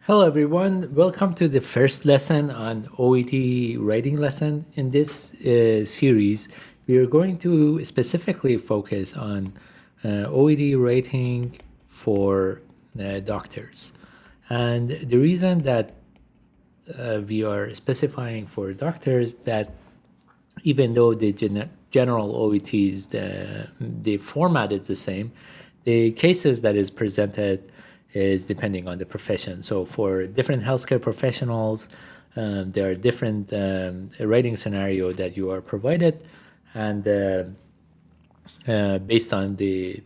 Hello everyone, welcome to the first lesson on OET writing lesson. In this series, we are going to specifically focus on OET writing for doctors. And the reason that we are specifying for doctors that even though the general OETs, the format is the same, the cases that is presented is depending on the profession. So for different healthcare professionals, there are different writing scenario that you are provided, and based on the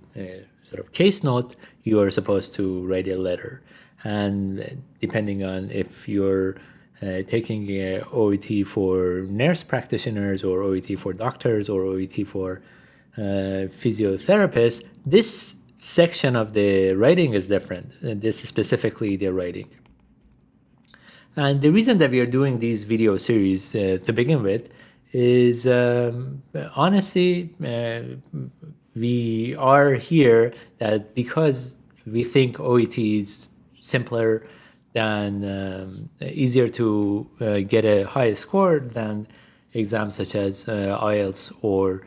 sort of case note, you are supposed to write a letter. And depending on if you're taking a OET for nurse practitioners or OET for doctors or OET for physiotherapists, this section of the writing is different. This is specifically the writing. And the reason that we are doing these video series to begin with is honestly, we are here that because we think OET is simpler than easier to get a high score than exams such as IELTS or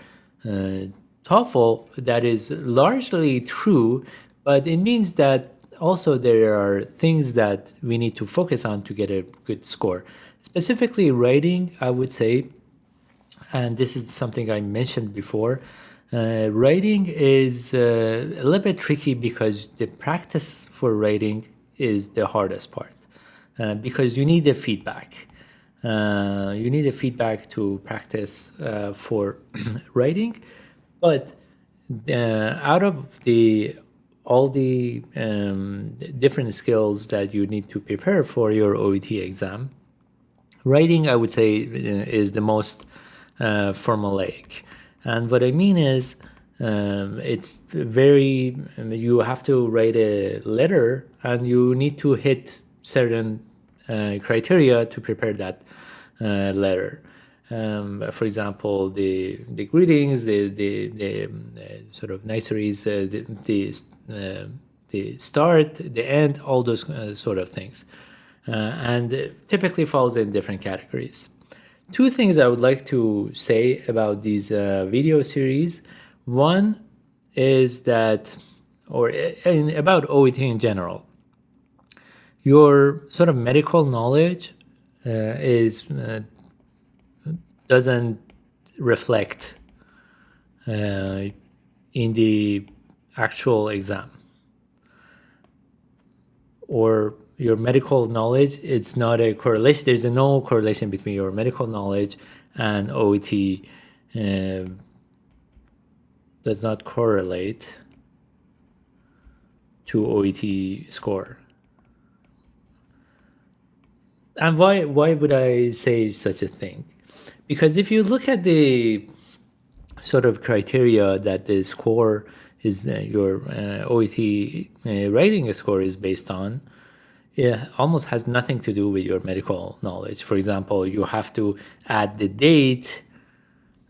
TOEFL. That is largely true, but it means that also there are things that we need to focus on to get a good score. Specifically writing, I would say, and this is something I mentioned before, writing is a little bit tricky because the practice for writing is the hardest part, because you need the feedback. You need the feedback to practice for writing, but out of all the different skills that you need to prepare for your OET exam, writing, I would say, is the most formulaic. And what I mean is, it's very, you have to write a letter and you need to hit certain criteria to prepare that letter. For example, the greetings, the sort of niceties, the start, the end, all those sort of things. And it typically falls in different categories. Two things I would like to say about these video series. One is that, about OET in general, your sort of medical knowledge doesn't reflect in the actual exam, or your medical knowledge, it's not a correlation. There's no correlation between your medical knowledge and OET. Does not correlate to OET score. And why would I say such a thing? Because if you look at the sort of criteria that the score is, your OET writing score is based on, it almost has nothing to do with your medical knowledge. For example, you have to add the date,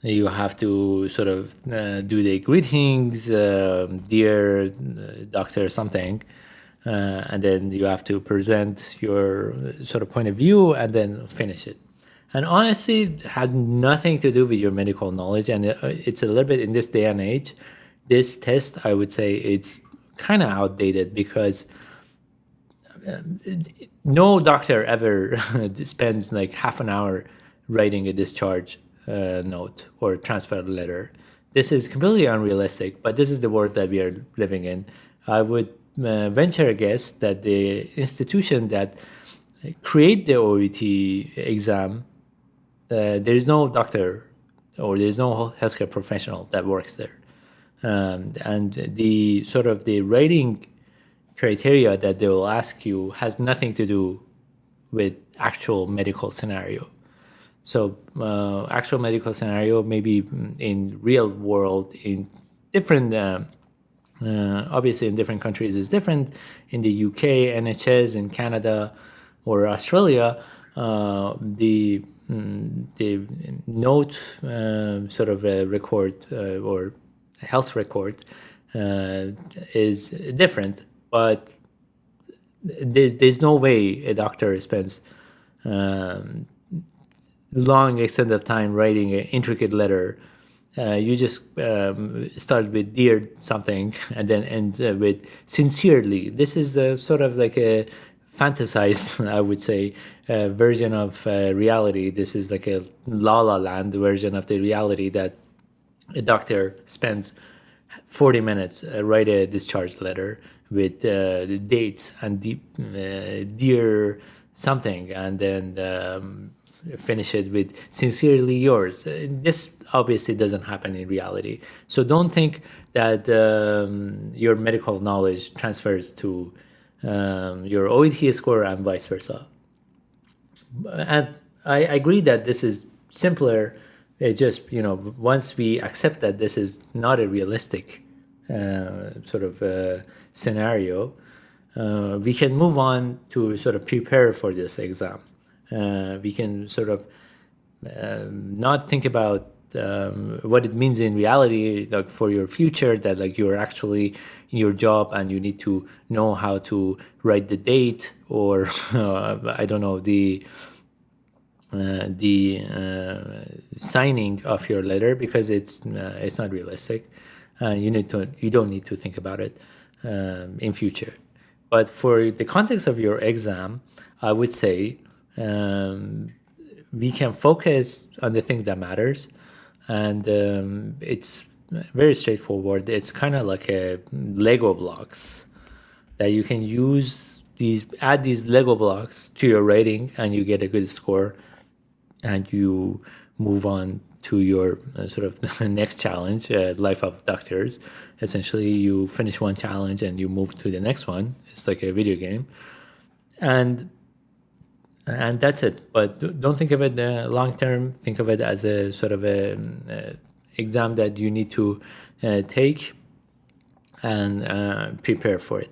you have to sort of do the greetings, dear doctor something, and then you have to present your sort of point of view and then finish it. And honestly, it has nothing to do with your medical knowledge, and it's a little bit in this day and age. This test, I would say, it's kind of outdated because no doctor ever spends like half an hour writing a discharge note or transfer letter. This is completely unrealistic, but this is the world that we are living in. I would venture a guess that the institution that create the OET exam, there is no doctor or there is no healthcare professional that works there. And the sort of the writing criteria that they will ask you has nothing to do with actual medical scenario. So actual medical scenario, maybe in real world, in different, obviously in different countries is different. In the UK, NHS, in Canada or Australia, the note sort of a record or health record is different, but there's no way a doctor spends um, long extent of time writing an intricate letter. You just start with dear something and then end with sincerely. This is the sort of like a fantasized, I would say, version of reality. This is like a La La Land version of the reality that a doctor spends 40 minutes write a discharge letter with the dates and dear something, and then finish it with sincerely yours. This obviously doesn't happen in reality. So don't think that your medical knowledge transfers to your OET score and vice versa. And I agree that this is simpler. It just, once we accept that this is not a realistic sort of scenario, we can move on to sort of prepare for this exam. We can sort of not think about what it means in reality, like for your future, that like you're actually in your job and you need to know how to write the date, or I don't know, the signing of your letter, because it's not realistic. You don't need to think about it in future. But for the context of your exam, I would say we can focus on the thing that matters, and it's very straightforward. It's kind of like a Lego blocks that you can use add these Lego blocks to your rating, and you get a good score, and you move on to your sort of next challenge, life of doctors. Essentially, you finish one challenge and you move to the next one. It's like a video game, and that's it. But don't think of it long term. Think of it as a sort of a exam that you need to take and prepare for it.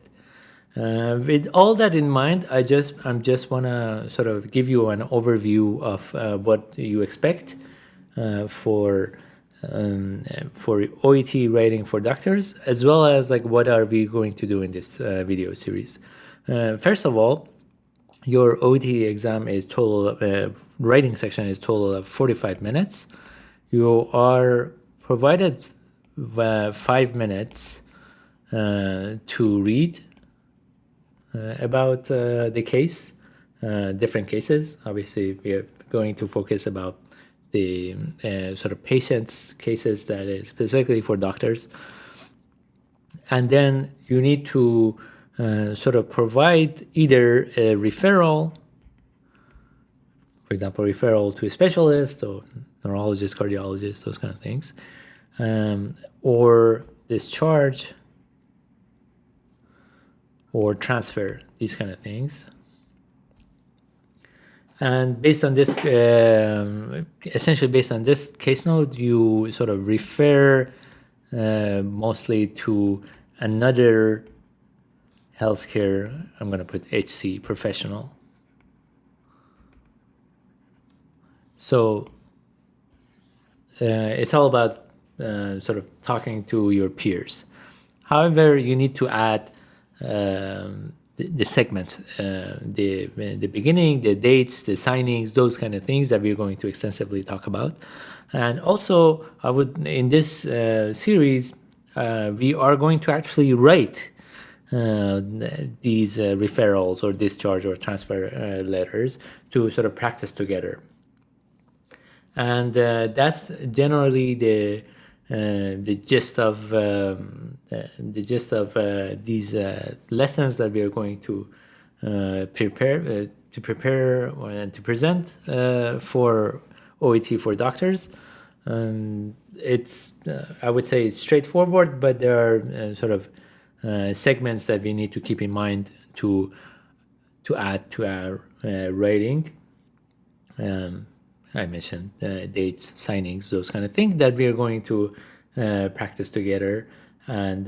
With all that in mind, I'm just wanna sort of give you an overview of what you expect for OET rating for doctors, as well as like what are we going to do in this video series. First of all, your OET exam is total writing section is total of 45 minutes. You are provided 5 minutes to read about the case, different cases. Obviously, we are going to focus about the sort of patients' cases that is specifically for doctors. And then you need to sort of provide either a referral, for example, referral to a specialist or neurologist, cardiologist, those kind of things, or discharge, or transfer, these kind of things. And based on this, essentially based on this case note, you sort of refer mostly to another healthcare, I'm going to put HC professional. So it's all about sort of talking to your peers. However, you need to add the segments, the beginning, the dates, the signings, those kind of things that we're going to extensively talk about. And also, I would, in this series, we are going to actually write these referrals or discharge or transfer letters to sort of practice together. And that's generally the gist of these lessons that we are going to prepare and to present for OET for doctors. It's I would say it's straightforward, but there are sort of segments that we need to keep in mind to add to our rating. I mentioned dates, signings, those kind of things that we are going to practice together, and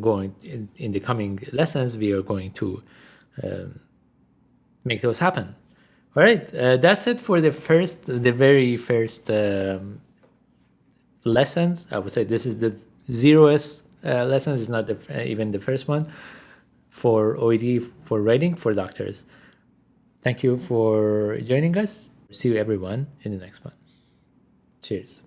going in the coming lessons, we are going to make those happen. All right, that's it for the very first lessons. I would say this is the zeroth lessons. It's not even the first one. for OET for writing for doctors. Thank you for joining us. See you everyone in the next one. Cheers.